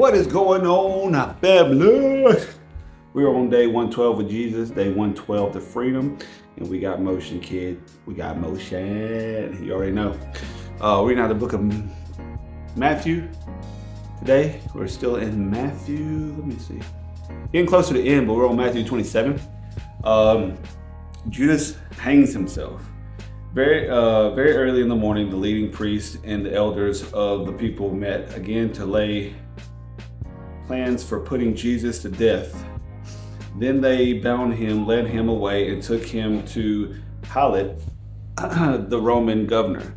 What is going on, family? We're on day 112 with Jesus, day 112 to freedom, and we got motion, kid. We got motion. You already know. We're now the book of Matthew today. We're still in Matthew. Let me see. Getting close to the end, but we're on Matthew 27. Judas hangs himself. Very early in the morning, the leading priests and the elders of the people met again to lay plans for putting Jesus to death. Then they bound him, led him away, and took him to Pilate, the Roman governor.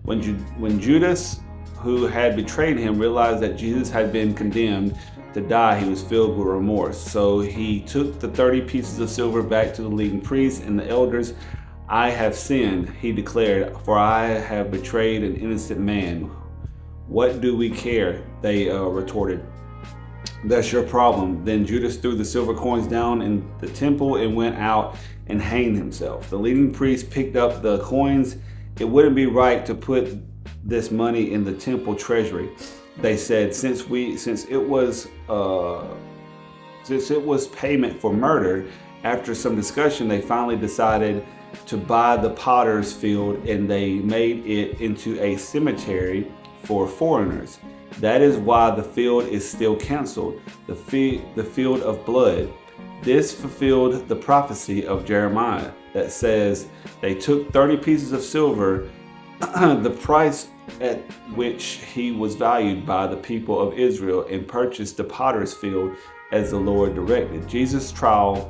When Judas, who had betrayed him, realized that Jesus had been condemned to die, he was filled with remorse. So he took the 30 pieces of silver back to the leading priests and the elders. "I have sinned," he declared, "for I have betrayed an innocent man." "What do we care?" they retorted. "That's your problem." Then Judas threw the silver coins down in the temple and went out and hanged himself. The leading priests picked up the coins. "It wouldn't be right to put this money in the temple treasury," they said, since it was payment for murder. After some discussion, they finally decided to buy the potter's field, and they made it into a cemetery for foreigners. That is why the field is still canceled, the field of blood. This fulfilled the prophecy of Jeremiah that says, "They took 30 pieces of silver, the price at which he was valued by the people of Israel, and purchased the potter's field as the Lord directed." Jesus' trial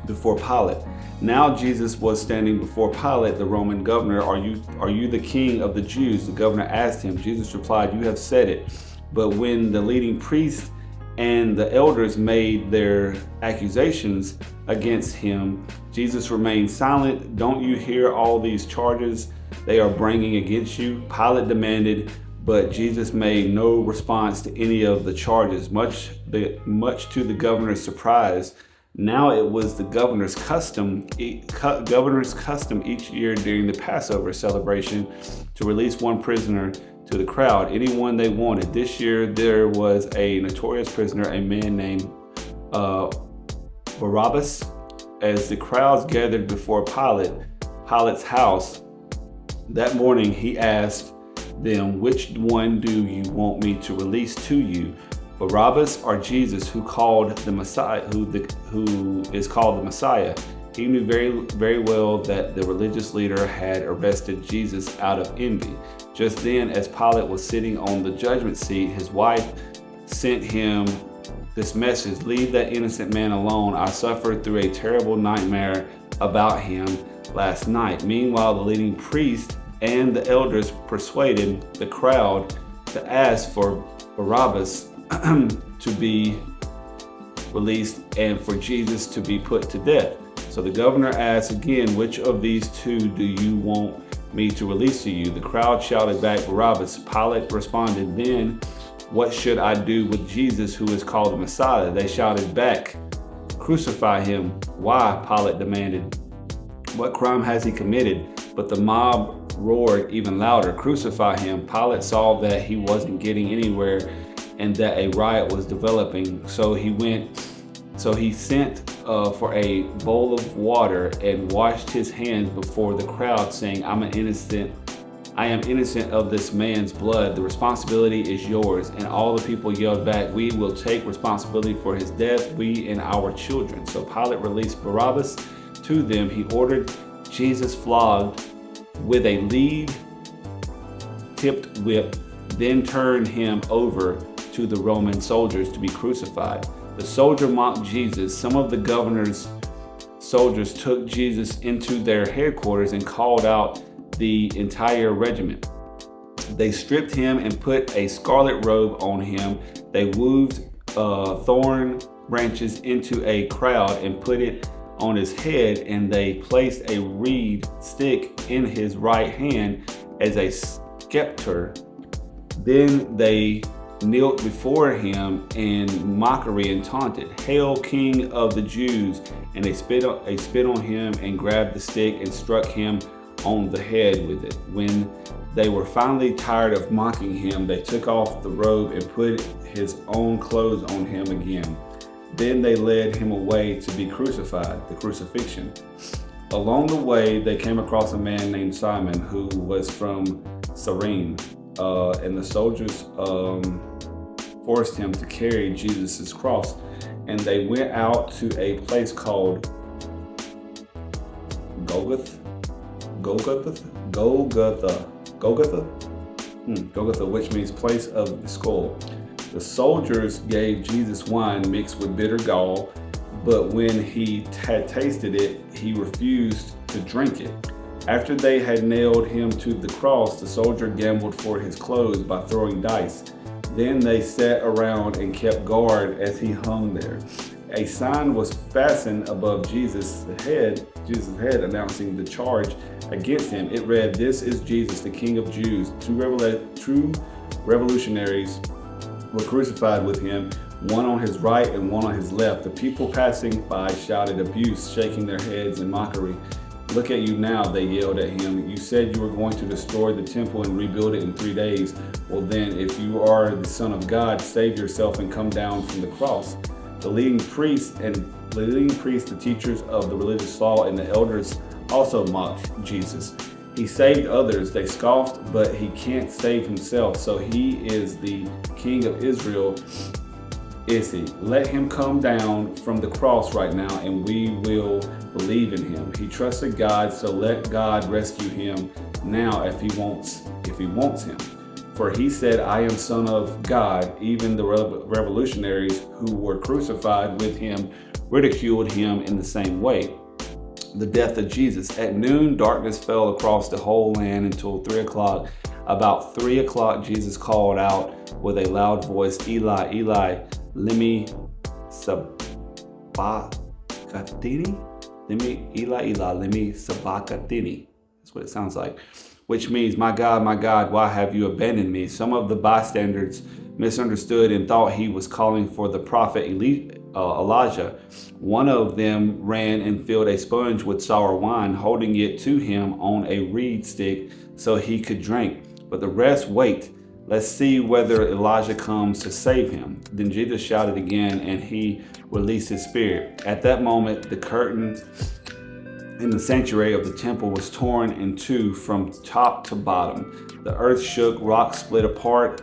before Pilate. Now Jesus was standing before Pilate, the Roman governor. Are you the king of the Jews?" The governor asked him. Jesus replied, "You have said it." But when the leading priests and the elders made their accusations against him, Jesus remained silent. "Don't you hear all these charges they are bringing against you?" Pilate demanded, but Jesus made no response to any of the charges, much to the governor's surprise. Now it was the governor's custom each year during the Passover celebration to release one prisoner to the crowd, anyone they wanted. This year there was a notorious prisoner, a man named Barabbas. As the crowds gathered before Pilate's house that morning, he asked them, "Which one do you want me to release to you, Barabbas or Jesus, who is called the Messiah?" He knew very well that the religious leader had arrested Jesus out of envy. Just then, as Pilate was sitting on the judgment seat, his wife sent him this message: "Leave that innocent man alone. I suffered through a terrible nightmare about him last night." Meanwhile, the leading priest and the elders persuaded the crowd to ask for Barabbas to be released and for Jesus to be put to death. So the governor asked again, "Which of these two do you want me to release to you?" The crowd shouted back, "Barabbas." Pilate responded, "Then what should I do with Jesus, who is called the Messiah?" They shouted back, "Crucify him." "Why?" Pilate demanded. "What crime has he committed?" But the mob roared even louder, "Crucify him." Pilate saw that he wasn't getting anywhere and that a riot was developing. So he sent for a bowl of water and washed his hands before the crowd, saying, I am innocent of this man's blood. The responsibility is yours." And all the people yelled back, "We will take responsibility for his death, we and our children." So Pilate released Barabbas to them. He ordered Jesus flogged with a lead-tipped whip, then turned him over to the Roman soldiers to be crucified. The soldier mocked Jesus. Some of the governor's soldiers took Jesus into their headquarters and called out the entire regiment. They stripped him and put a scarlet robe on him. They wove thorn branches into a crown and put it on his head, and they placed a reed stick in his right hand as a scepter. Then they knelt before him in mockery and taunted, "Hail, King of the Jews!" And they spit on him and grabbed the stick and struck him on the head with it. When they were finally tired of mocking him. They took off the robe and put his own clothes on him again. Then they led him away to be crucified, the crucifixion. Along the way, they came across a man named Simon who was from Cyrene, and the soldiers forced him to carry Jesus' cross. And they went out to a place called Golgotha, which means place of the skull. The soldiers gave Jesus wine mixed with bitter gall, but when he had tasted it, he refused to drink it. After they had nailed him to the cross, the soldier gambled for his clothes by throwing dice. Then they sat around and kept guard as he hung there. A sign was fastened above Jesus' head, announcing the charge against him. It read, "This is Jesus, the King of Jews." Two revolutionaries were crucified with him, one on his right and one on his left. The people passing by shouted abuse, shaking their heads in mockery. "Look at you now," they yelled at him. "You said you were going to destroy the temple and rebuild it in 3 days. Well then, if you are the Son of God, save yourself and come down from the cross." The leading priests, the teachers of the religious law, and the elders also mocked Jesus. "He saved others," they scoffed, "but he can't save himself. So he is the King of Israel, is he? Let him come down from the cross right now and we will believe in him. He trusted God, so let God rescue him now if he wants him. For he said, 'I am Son of God.'" Even the revolutionaries who were crucified with him ridiculed him in the same way. The death of Jesus. At noon, darkness fell across the whole land until 3 o'clock. About 3 o'clock, Jesus called out with a loud voice, "Eli, Eli, lema sabachthani?" Eli, lema sabachthani. That's what it sounds like. Which means, my God, why have you abandoned me?" Some of the bystanders misunderstood and thought he was calling for the prophet Elijah. One of them ran and filled a sponge with sour wine, holding it to him on a reed stick so he could drink. But the rest, "Wait, let's see whether Elijah comes to save him." Then Jesus shouted again, and he released his spirit. At that moment, the curtain in the sanctuary of the temple was torn in two from top to bottom. The earth shook, rocks split apart,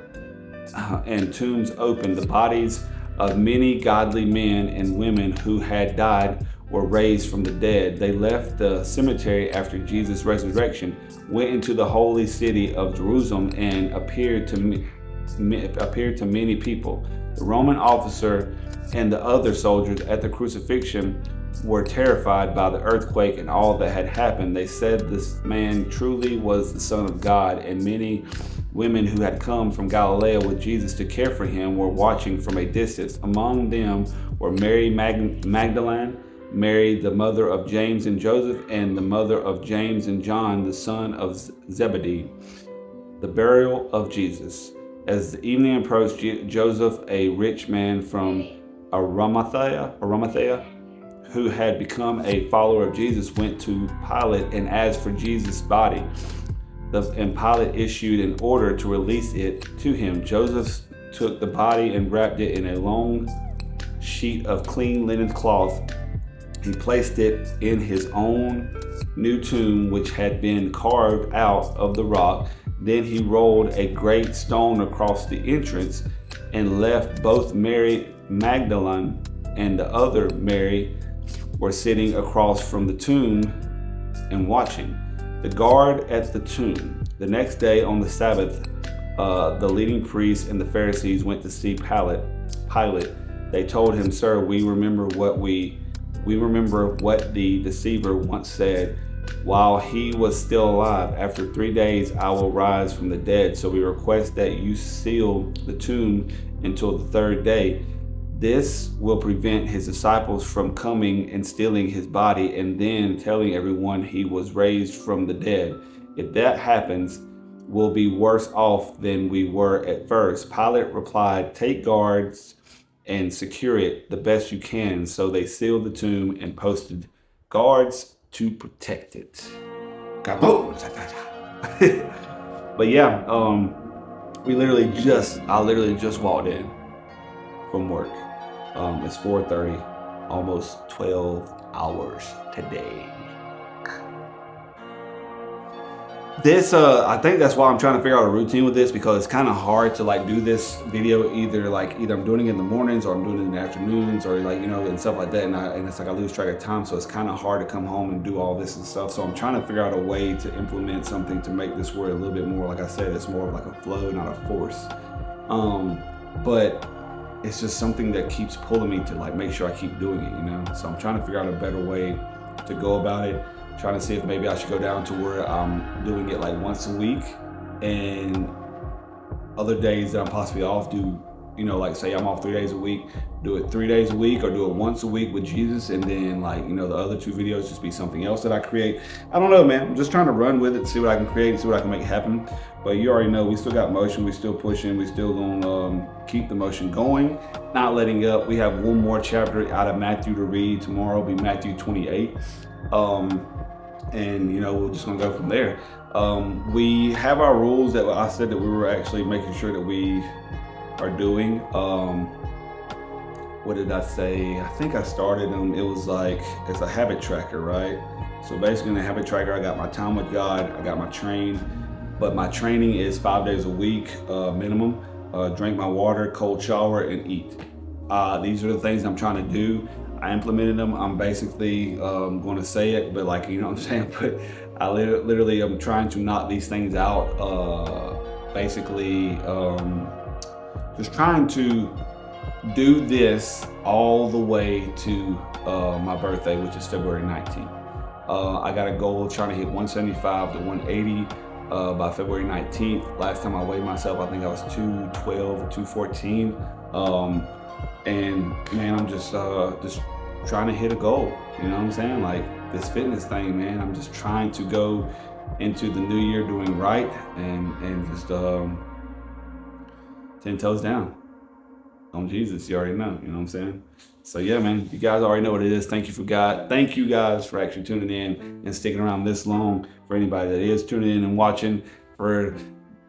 and tombs opened. The bodies of many godly men and women who had died were raised from the dead. They left the cemetery after Jesus' resurrection, went into the holy city of Jerusalem, and appeared to many people. The Roman officer and the other soldiers at the crucifixion were terrified by the earthquake and all that had happened. They said this man truly was the Son of God, and many women who had come from Galilee with Jesus to care for him were watching from a distance. Among them were Mary Magdalene, Mary the mother of James and Joseph, and the mother of James and John, the son of Zebedee. The burial of Jesus. As the evening approached, Joseph, a rich man from Arimathea, who had become a follower of Jesus, went to Pilate and asked for Jesus' body. And Pilate issued an order to release it to him. Joseph took the body and wrapped it in a long sheet of clean linen cloth. He placed it in his own new tomb, which had been carved out of the rock. Then he rolled a great stone across the entrance and left both Mary Magdalene and the other Mary were sitting across from the tomb and watching. The guard at the tomb. The next day on the Sabbath, the leading priests and the Pharisees went to see Pilate. They told him, "Sir, we remember what the deceiver once said while he was still alive. After 3 days, I will rise from the dead. So we request that you seal the tomb until the 3rd day. This will prevent his disciples from coming and stealing his body and then telling everyone he was raised from the dead. If that happens, we'll be worse off than we were at first." Pilate replied, "Take guards and secure it the best you can." So they sealed the tomb and posted guards to protect it. Kaboom! But yeah, I literally just walked in from work. It's 4:30, almost 12 hours today. This, I think that's why I'm trying to figure out a routine with this, because it's kind of hard to like do this video either I'm doing it in the mornings or I'm doing it in the afternoons, or like, and stuff like that. And it's like I lose track of time. So it's kind of hard to come home and do all this and stuff. So I'm trying to figure out a way to implement something to make this word a little bit more, like I said, it's more of like a flow, not a force. But it's just something that keeps pulling me to like make sure I keep doing it, So I'm trying to figure out a better way to go about it. Trying to see if maybe I should go down to where I'm doing it like once a week, and other days that I'm possibly off, do, like say I'm off 3 days a week, do it 3 days a week, or do it once a week with Jesus, and then like, the other 2 videos just be something else that I create. I don't know, man. I'm just trying to run with it, see what I can create, see what I can make happen. But you already know, we still got motion, we still pushing, we still gonna keep the motion going, not letting up. We have one more chapter out of Matthew to read. Tomorrow will be Matthew 28. And we're just gonna go from there. We have our rules that I said that we were actually making sure that we are doing. What did I say? I think I started them. It was like, it's a habit tracker, right? So basically in the habit tracker, I got my time with God, I got my train, but my training is 5 days a week minimum. Drink my water, cold shower, and eat. These are the things I'm trying to do. I implemented them. I'm basically going to say it, but like, you know what I'm saying? But I literally am trying to knock these things out. Basically, just trying to do this all the way to my birthday, which is February 19th. I got a goal of trying to hit 175 to 180 by February 19th. Last time I weighed myself, I think I was 212 or 214. And man, I'm just trying to hit a goal. You know what I'm saying? Like this fitness thing, man. I'm just trying to go into the new year doing right, and just 10 toes down on Jesus. You already know. You know what I'm saying? So yeah, man. You guys already know what it is. Thank you guys for actually tuning in and sticking around this long. For anybody that is tuning in and watching, for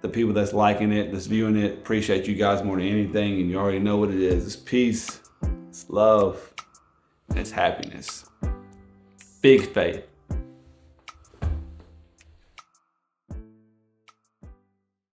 the people that's liking it, that's viewing it, appreciate you guys more than anything. And you already know what it is. It's peace, it's love, and it's happiness. Big faith.